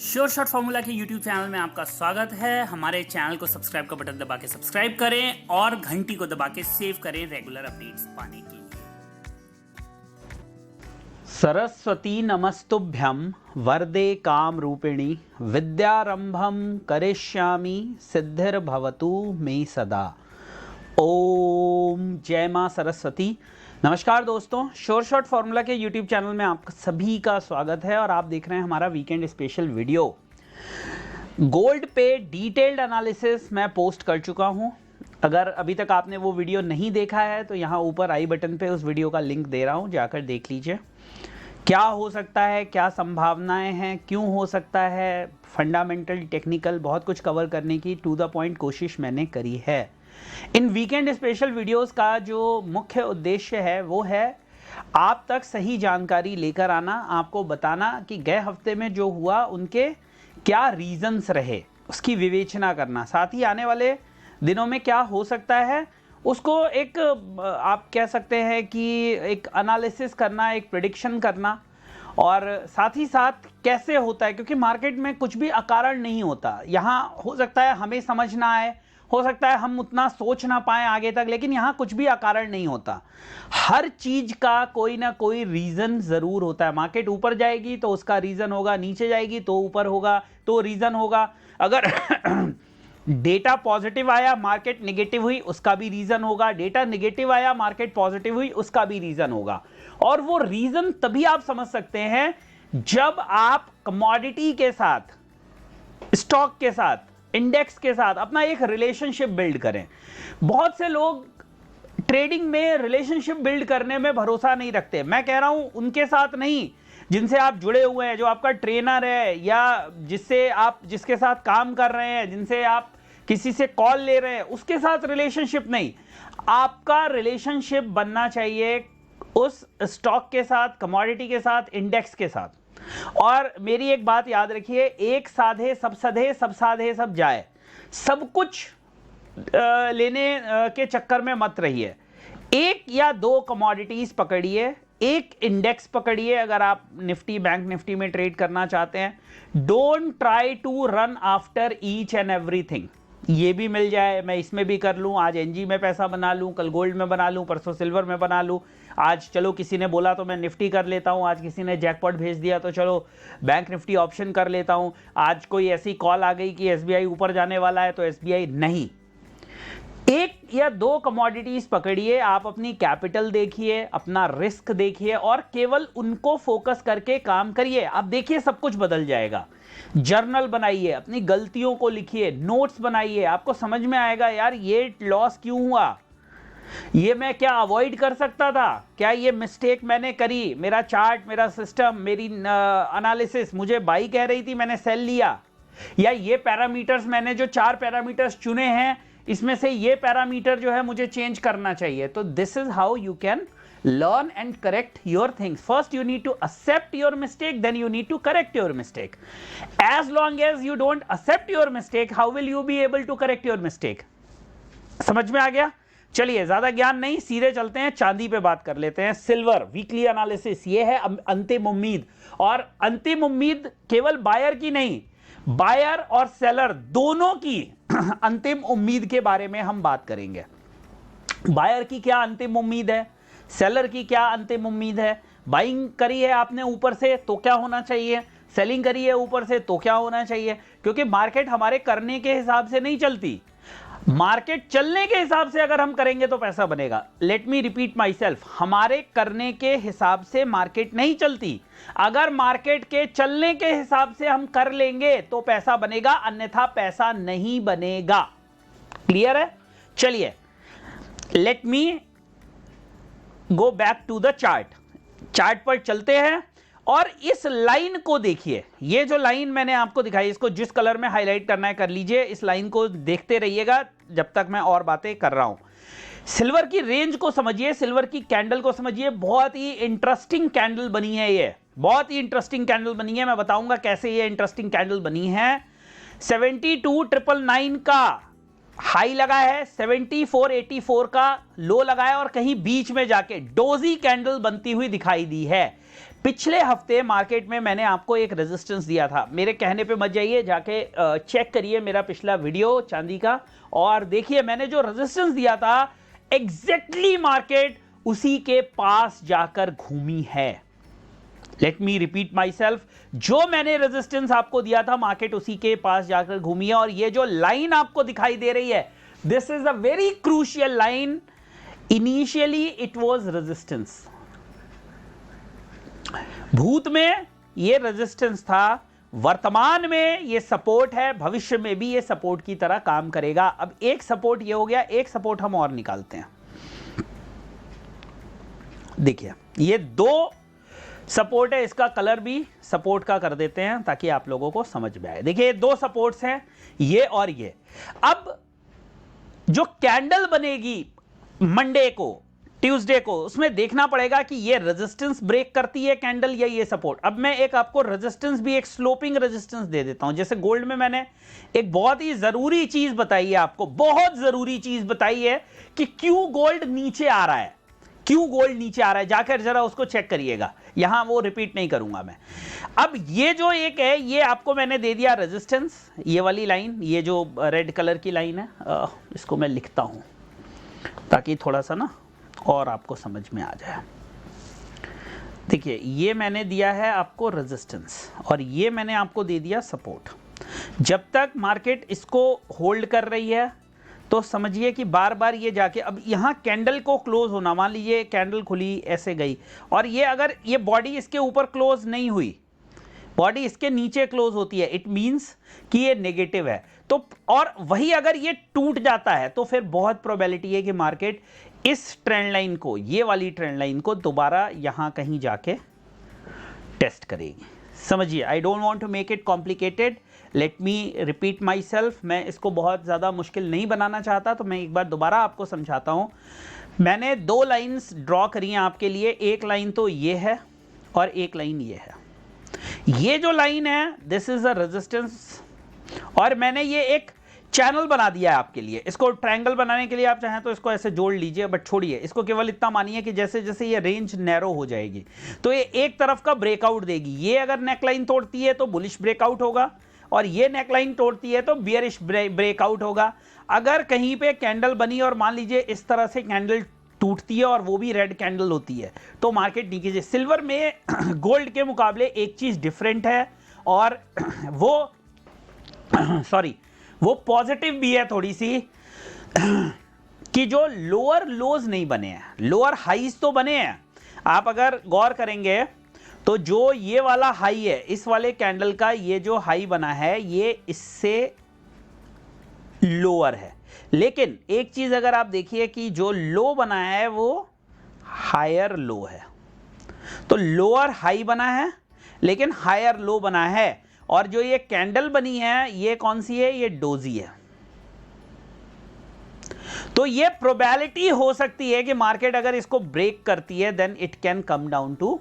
Sure shot formula के YouTube channel में आपका स्वागत है। हमारे चैनल को सब्सक्राइब का बटन दबा के सब्सक्राइब करें और घंटी को दबा के सेव करें रेगुलर अपडेट्स पाने के लिए। सरस्वती नमस्तुभ्यं वरदे काम रूपिणी विद्यारंभम करिष्यामि सिद्धिर्भवतु मे सदा। ओम जय मां सरस्वती। नमस्कार दोस्तों, श्योर शॉट फॉर्मूला के यूट्यूब चैनल में आप सभी का स्वागत है और आप देख रहे हैं हमारा वीकेंड स्पेशल वीडियो। गोल्ड पे डिटेल्ड एनालिसिस मैं पोस्ट कर चुका हूं। अगर अभी तक आपने वो वीडियो नहीं देखा है तो यहां ऊपर आई बटन पे उस वीडियो का लिंक दे रहा हूं, जाकर देख लीजिए। क्या हो सकता है, क्या संभावनाएं हैं, क्यों हो सकता है, फंडामेंटल टेक्निकल बहुत कुछ कवर करने की टू द पॉइंट कोशिश मैंने करी है। इन वीकेंड स्पेशल वीडियोस का जो मुख्य उद्देश्य है वो है आप तक सही जानकारी लेकर आना, आपको बताना कि गए हफ्ते में जो हुआ उनके क्या रीजंस रहे, उसकी विवेचना करना, साथ ही आने वाले दिनों में क्या हो सकता है उसको एक आप कह सकते हैं कि एक एनालिसिस करना, एक प्रेडिक्शन करना, और साथ ही साथ कैसे होता है, क्योंकि मार्केट में कुछ भी अकारण नहीं होता। यहाँ हो सकता है हमें समझ ना आए, हो सकता है हम उतना सोच ना पाए आगे तक, लेकिन यहाँ कुछ भी अकारण नहीं होता। हर चीज का कोई ना कोई रीजन जरूर होता है। मार्केट ऊपर जाएगी तो उसका रीजन होगा, नीचे जाएगी तो ऊपर होगा तो रीजन होगा। अगर डेटा पॉजिटिव आया, मार्केट नेगेटिव हुई, उसका भी रीजन होगा। डेटा नेगेटिव आया, मार्केट पॉजिटिव हुई, उसका भी रीजन होगा। और वो रीजन तभी आप समझ सकते हैं जब आप कमोडिटी के साथ, स्टॉक के साथ, इंडेक्स के साथ अपना एक रिलेशनशिप बिल्ड करें। बहुत से लोग ट्रेडिंग में रिलेशनशिप बिल्ड करने में भरोसा नहीं रखते। मैं कह रहा हूं उनके साथ नहीं जिनसे आप जुड़े हुए हैं, जो आपका ट्रेनर है या जिसके साथ काम कर रहे हैं, जिनसे आप किसी से कॉल ले रहे हैं, उसके साथ रिलेशनशिप नहीं। आपका रिलेशनशिप बनना चाहिए उस स्टॉक के साथ, कमोडिटी के साथ, इंडेक्स के साथ। और मेरी एक बात याद रखिए, एक साधे सब सधे, सब साधे सब जाए। सब कुछ लेने के चक्कर में मत रहिए। एक या दो कमोडिटीज पकड़िए, एक इंडेक्स पकड़िए। अगर आप निफ्टी, बैंक निफ्टी में ट्रेड करना चाहते हैं, don't try to run after each and everything. ये भी मिल जाए, मैं इसमें भी कर लूं, आज एनजी में पैसा बना लूं, कल गोल्ड में बना लूं, परसों सिल्वर में बना लूं, आज चलो किसी ने बोला तो मैं निफ्टी कर लेता हूं, आज किसी ने जैकपॉट भेज दिया तो चलो बैंक निफ्टी ऑप्शन कर लेता हूं, आज कोई ऐसी कॉल आ गई कि एसबीआई ऊपर जाने वाला है तो एसबीआई नहीं। एक या दो कमोडिटीज पकड़िए, आप अपनी कैपिटल देखिए, अपना रिस्क देखिए और केवल उनको फोकस करके काम करिए। आप देखिए सब कुछ बदल जाएगा। जर्नल बनाइए, अपनी गलतियों को लिखिए, नोट्स बनाइए, आपको समझ में आएगा यार ये लॉस क्यों हुआ, ये मैं क्या अवॉइड कर सकता था, क्या ये मिस्टेक मैंने करी, मेरा चार्ट, मेरा सिस्टम, मेरी एनालिसिस मुझे बाई कह रही थी, मैंने सेल लिया, या ये पैरामीटर्स, मैंने जो 4 पैरामीटर्स चुने हैं इसमें से ये पैरामीटर जो है मुझे चेंज करना चाहिए। तो this is how you can learn and correct your things. First you need to accept your mistake, then you need to correct your mistake. As long as you don't accept your mistake, how will you be able to correct your mistake? समझ में आ गया? चलिए ज्यादा ज्ञान नहीं, सीधे चलते हैं, चांदी पे बात कर लेते हैं। सिल्वर वीकली एनालिसिस, ये है अंतिम उम्मीद। और अंतिम उम्मीद केवल बायर की नहीं, बायर और सेलर दोनों की अंतिम उम्मीद के बारे में हम बात करेंगे। बायर की क्या अंतिम उम्मीद है, सेलर की क्या अंतिम उम्मीद है। बाइंग करी है आपने ऊपर से तो क्या होना चाहिए, सेलिंग करी है ऊपर से तो क्या होना चाहिए, क्योंकि मार्केट हमारे करने के हिसाब से नहीं चलती। मार्केट चलने के हिसाब से अगर हम करेंगे तो पैसा बनेगा। Late me repeat my self, हमारे करने के हिसाब से मार्केट नहीं चलती। अगर मार्केट के चलने के हिसाब से हम कर लेंगे तो पैसा बनेगा, अन्यथा पैसा नहीं बनेगा। क्लियर है? चलिए let me go back to the chart. Chart पर चलते हैं और इस लाइन को देखिए। ये जो लाइन मैंने आपको दिखाई, इसको जिस कलर में हाईलाइट करना है कर लीजिए। इस लाइन को देखते रहिएगा जब तक मैं और बातें कर रहा हूं। सिल्वर की रेंज को समझिए, सिल्वर की कैंडल को समझिए। बहुत ही इंटरेस्टिंग कैंडल बनी है, ये बहुत ही इंटरेस्टिंग कैंडल बनी है। मैं बताऊंगा कैसे ये इंटरेस्टिंग कैंडल बनी है। 72,999 का हाई लगा है, 7484 का लो लगा है और कहीं बीच में जाके डोजी कैंडल बनती हुई दिखाई दी है। पिछले हफ्ते मार्केट में मैंने आपको एक रेजिस्टेंस दिया था, मेरे कहने पे मत जाइए, जाके चेक करिए मेरा पिछला वीडियो चांदी का और देखिए मैंने जो रेजिस्टेंस दिया था एग्जैक्टली मार्केट उसी के पास जाकर घूमी है। Late me repeat my self, जो मैंने रेजिस्टेंस आपको दिया था मार्केट उसी के पास जाकर घूमी है। और ये जो लाइन आपको दिखाई दे रही है, this is a very crucial line. Initially it was resistance, भूत में ये रेजिस्टेंस था, वर्तमान में ये सपोर्ट है, भविष्य में भी ये सपोर्ट की तरह काम करेगा। अब एक सपोर्ट ये हो गया, एक सपोर्ट हम और निकालते हैं। देखिए ये दो सपोर्ट है, इसका कलर भी सपोर्ट का कर देते हैं ताकि आप लोगों को समझ में आए। देखिए दो सपोर्ट्स हैं, ये और ये। अब जो कैंडल बनेगी मंडे को, ट्यूसडे को, उसमें देखना पड़ेगा कि ये रेजिस्टेंस ब्रेक करती है कैंडल या ये सपोर्ट। अब मैं एक आपको रेजिस्टेंस भी, एक स्लोपिंग रेजिस्टेंस दे देता हूं। जैसे गोल्ड में मैंने एक बहुत ही जरूरी चीज बताई है आपको, बहुत जरूरी चीज बताई है कि क्यों गोल्ड नीचे आ रहा है, क्यों गोल्ड नीचे आ रहा है, जाकर जरा उसको चेक करिएगा, यहां वो रिपीट नहीं करूंगा मैं। अब ये जो एक है, ये आपको मैंने दे दिया रेजिस्टेंस, ये वाली लाइन, ये जो रेड कलर की लाइन है, इसको मैं लिखता हूं ताकि थोड़ा सा ना और आपको समझ में आ जाए। देखिए ये मैंने दिया है आपको रेजिस्टेंस और ये मैंने आपको दे दिया सपोर्ट। जब तक मार्केट इसको होल्ड कर रही है तो समझिए कि बार बार ये जाके, अब यहाँ कैंडल को क्लोज होना, मान लीजिए कैंडल खुली ऐसे गई और ये अगर ये बॉडी इसके ऊपर क्लोज नहीं हुई, बॉडी इसके नीचे क्लोज होती है, इट मींस कि ये नेगेटिव है। तो और वही अगर ये टूट जाता है तो फिर बहुत प्रोबेबिलिटी है कि मार्केट इस ट्रेंड लाइन को, ये वाली ट्रेंड लाइन को दोबारा यहां कहीं जाके टेस्ट करेगी। समझिए, I don't want to make it complicated, let me repeat myself. मैं इसको बहुत ज़्यादा मुश्किल नहीं बनाना चाहता, तो मैं एक बार दोबारा आपको समझाता हूँ। मैंने दो लाइन्स ड्रॉ करी हैं आपके लिए, एक लाइन तो ये है और एक लाइन ये है। ये जो लाइन है दिस इज अ रेजिस्टेंस और मैंने ये एक चैनल बना दिया है आपके लिए। इसको ट्रायंगल बनाने के लिए आप चाहें तो इसको ऐसे जोड़ लीजिए, बट छोड़िए इसको, केवल इतना मानिए कि जैसे जैसे ये रेंज नैरो हो जाएगी तो ये एक तरफ का ब्रेकआउट देगी। ये अगर नेकलाइन तोड़ती है तो बुलिश ब्रेकआउट होगा और ये नेकलाइन तोड़ती है तो बियरिश ब्रेकआउट होगा। अगर कहीं पे कैंडल बनी और मान लीजिए इस तरह से कैंडल टूटती है और वो भी रेड कैंडल होती है तो मार्केट नीचे से। सिल्वर में गोल्ड के मुकाबले एक चीज डिफरेंट है और वो सॉरी वो पॉजिटिव भी है थोड़ी सी, कि जो लोअर लोज नहीं बने हैं, लोअर हाईज तो बने हैं। आप अगर गौर करेंगे तो जो ये वाला हाई है, इस वाले कैंडल का ये जो हाई बना है ये इससे लोअर है, लेकिन एक चीज अगर आप देखिए कि जो लो बना है वो हायर लो है। तो लोअर हाई बना है लेकिन हायर लो बना है। और जो ये कैंडल बनी है ये कौन सी है, ये डोजी है। तो ये प्रोबेबिलिटी हो सकती है कि मार्केट अगर इसको ब्रेक करती है then it can come down to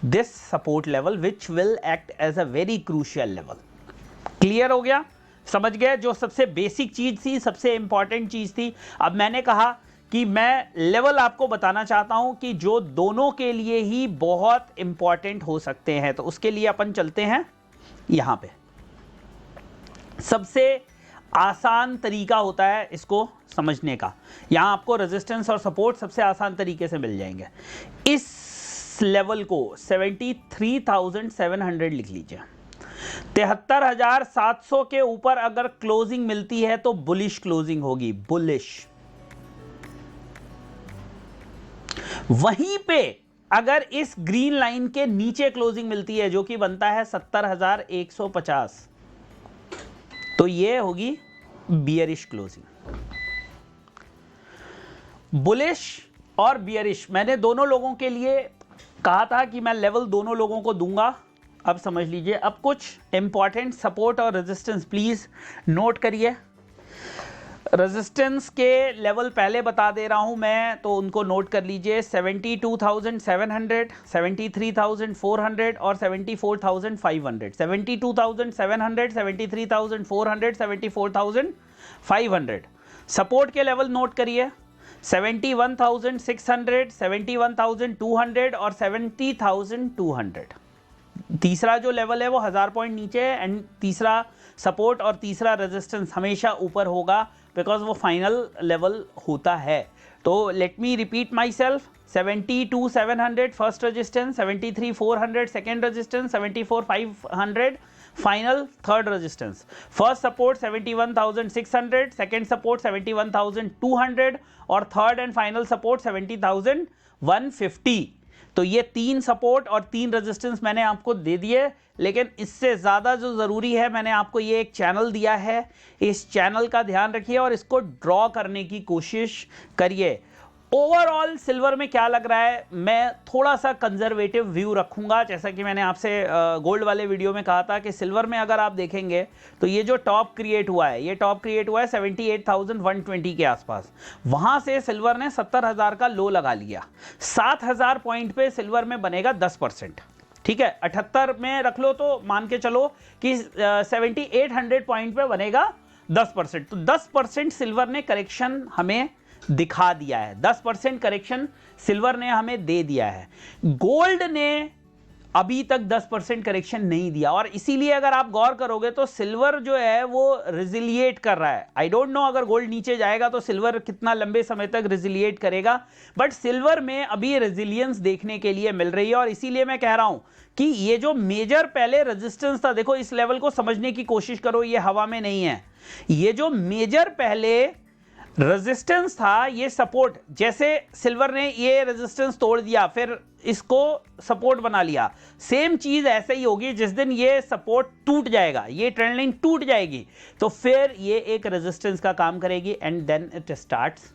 this support level which will act as a very crucial level. Clear हो गया, समझ गए? जो सबसे बेसिक चीज थी, सबसे इंपॉर्टेंट चीज थी। अब मैंने कहा कि मैं लेवल आपको बताना चाहता हूं कि जो दोनों के लिए ही बहुत इंपॉर्टेंट हो सकते हैं। तो उसके लिए अपन चलते हैं यहां पे। सबसे आसान तरीका होता है इसको समझने का, यहां आपको रेजिस्टेंस और सपोर्ट सबसे आसान तरीके से मिल जाएंगे। इस लेवल को 73,700 लिख लीजिए। 73,700 के ऊपर अगर क्लोजिंग मिलती है तो बुलिश क्लोजिंग होगी, बुलिश। वहीं पे अगर इस ग्रीन लाइन के नीचे क्लोजिंग मिलती है जो कि बनता है 70,150, तो ये होगी बियरिश क्लोजिंग। बुलिश और बियरिश मैंने दोनों लोगों के लिए कहा था कि मैं लेवल दोनों लोगों को दूंगा। अब समझ लीजिए। अब कुछ इंपॉर्टेंट सपोर्ट और रेजिस्टेंस प्लीज नोट करिए। रेजिस्टेंस के लेवल पहले बता दे रहा हूं मैं, तो उनको नोट कर लीजिए। 72,700, 73,400 और 74,500। 72,700, 73,400, 74,500। सपोर्ट के लेवल नोट करिए 71,600, 71,200 और 70,200। तीसरा जो लेवल है वो 1000 पॉइंट नीचे है एंड तीसरा सपोर्ट और तीसरा रेजिस्टेंस हमेशा ऊपर होगा बिकॉज वो फाइनल लेवल होता है। तो late me repeat my self, 72,700 first resistance, 73,400 second resistance, 74,500 final third resistance. First support 71,600, second support 71,200 और थर्ड एंड फाइनल सपोर्ट 70,150। तो ये 3 सपोर्ट और 3 रेजिस्टेंस मैंने आपको दे दिए, लेकिन इससे ज़्यादा जो ज़रूरी है मैंने आपको ये एक चैनल दिया है, इस चैनल का ध्यान रखिए और इसको ड्रॉ करने की कोशिश करिए। ओवरऑल सिल्वर में क्या लग रहा है, मैं थोड़ा सा कंजर्वेटिव व्यू रखूंगा, जैसा कि मैंने आपसे गोल्ड वाले वीडियो में कहा था कि सिल्वर में अगर आप देखेंगे तो ये जो टॉप क्रिएट हुआ है, ये टॉप क्रिएट हुआ है 78,120 के आसपास। वहां से सिल्वर ने 70,000 का लो लगा लिया। 7,000 पॉइंट पे सिल्वर में बनेगा 10%, ठीक है। 78 में रख लो तो मान के चलो कि 7800 पॉइंट पे बनेगा 10%। तो 10% सिल्वर ने करेक्शन हमें दिखा दिया है, 10% करेक्शन सिल्वर ने हमें दे दिया है। गोल्ड ने अभी तक 10% करेक्शन नहीं दिया और इसीलिए अगर आप गौर करोगे तो सिल्वर जो है वो रिजिलिएट कर रहा है। आई डोंट नो अगर गोल्ड नीचे जाएगा तो सिल्वर कितना लंबे समय तक रिजिलिएट करेगा, बट सिल्वर में अभी रेजिलियंस देखने के लिए मिल रही है और इसीलिए मैं कह रहा हूं कि ये जो मेजर पहले रेजिस्टेंस था, देखो इस लेवल को समझने की कोशिश करो, ये हवा में नहीं है। ये जो मेजर पहले रेजिस्टेंस था, ये सपोर्ट, जैसे सिल्वर ने ये रेजिस्टेंस तोड़ दिया फिर इसको सपोर्ट बना लिया, सेम चीज ऐसे ही होगी। जिस दिन ये सपोर्ट टूट जाएगा, ये ट्रेंड लाइन टूट जाएगी, तो फिर ये एक रेजिस्टेंस का काम करेगी and then it starts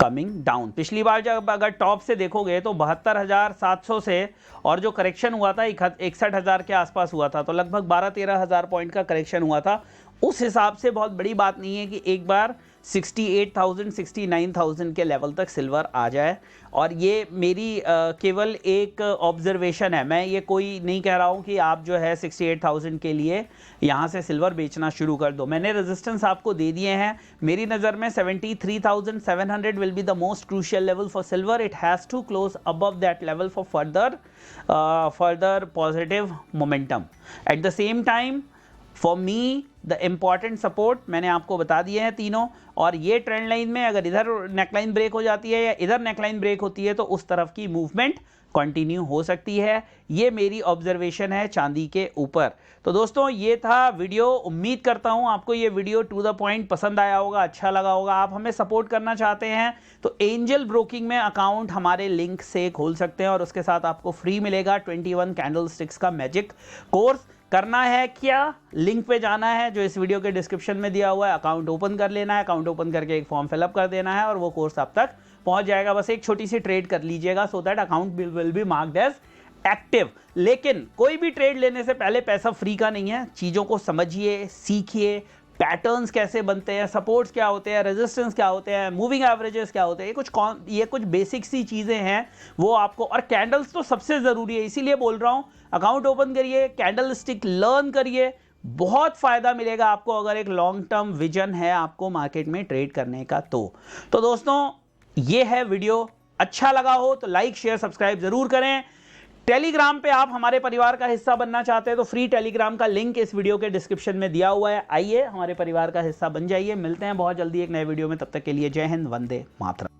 coming down. पिछली बार जब अगर टॉप से देखोगे तो 72,700 से और जो करेक्शन हुआ था 61,000 के आसपास हुआ था, तो लगभग 12-13,000 पॉइंट का करेक्शन हुआ था। उस हिसाब से बहुत बड़ी बात नहीं है कि एक बार 68,000 69,000 के लेवल तक सिल्वर आ जाए। और ये मेरी केवल एक ऑब्जर्वेशन है, मैं ये कोई नहीं कह रहा हूँ कि आप जो है 68,000 के लिए यहाँ से सिल्वर बेचना शुरू कर दो। मैंने रेजिस्टेंस आपको दे दिए हैं। मेरी नज़र में 73,700 will be the most crucial level for silver. It has to close above that level for further positive momentum. At the same time for me the important support मैंने आपको बता दिए हैं तीनों, और ये ट्रेंड लाइन में अगर इधर नेकलाइन ब्रेक हो जाती है या इधर नेकलाइन ब्रेक होती है तो उस तरफ की मूवमेंट कंटिन्यू हो सकती है। ये मेरी ऑब्जर्वेशन है चांदी के ऊपर। तो दोस्तों ये था वीडियो, उम्मीद करता हूँ आपको ये वीडियो टू द पॉइंट पसंद आया होगा, अच्छा लगा होगा। आप हमें सपोर्ट करना चाहते हैं तो एंजल ब्रोकिंग में अकाउंट हमारे लिंक से खोल सकते हैं और उसके साथ आपको फ्री मिलेगा 21 कैंडलस्टिक्स का मैजिक कोर्स। करना है क्या, लिंक पे जाना है जो इस वीडियो के डिस्क्रिप्शन में दिया हुआ है, अकाउंट ओपन कर लेना है, अकाउंट ओपन करके एक फॉर्म फिलअप कर देना है और वो कोर्स आप तक पहुंच जाएगा। बस एक छोटी सी ट्रेड कर लीजिएगा so that account will be marked as active. लेकिन कोई भी ट्रेड लेने से पहले पैसा फ्री का नहीं है, चीज़ों को समझिए, सीखिए, पैटर्न्स कैसे बनते हैं, सपोर्ट्स क्या होते हैं, रेजिस्टेंस क्या होते हैं, मूविंग एवरेजेस क्या होते हैं, ये कुछ बेसिक सी चीज़ें हैं वो आपको, और कैंडल्स तो सबसे ज़रूरी है। इसीलिए बोल रहा हूँ अकाउंट ओपन करिए, कैंडल स्टिक लर्न करिए, बहुत फ़ायदा मिलेगा आपको अगर एक लॉन्ग टर्म विजन है आपको मार्केट में ट्रेड करने का। तो दोस्तों ये है वीडियो, अच्छा लगा हो तो लाइक शेयर सब्सक्राइब ज़रूर करें। टेलीग्राम पे आप हमारे परिवार का हिस्सा बनना चाहते हैं तो फ्री टेलीग्राम का लिंक इस वीडियो के डिस्क्रिप्शन में दिया हुआ है, आइए हमारे परिवार का हिस्सा बन जाइए। मिलते हैं बहुत जल्दी एक नए वीडियो में, तब तक के लिए जय हिंद, वंदे मातरम।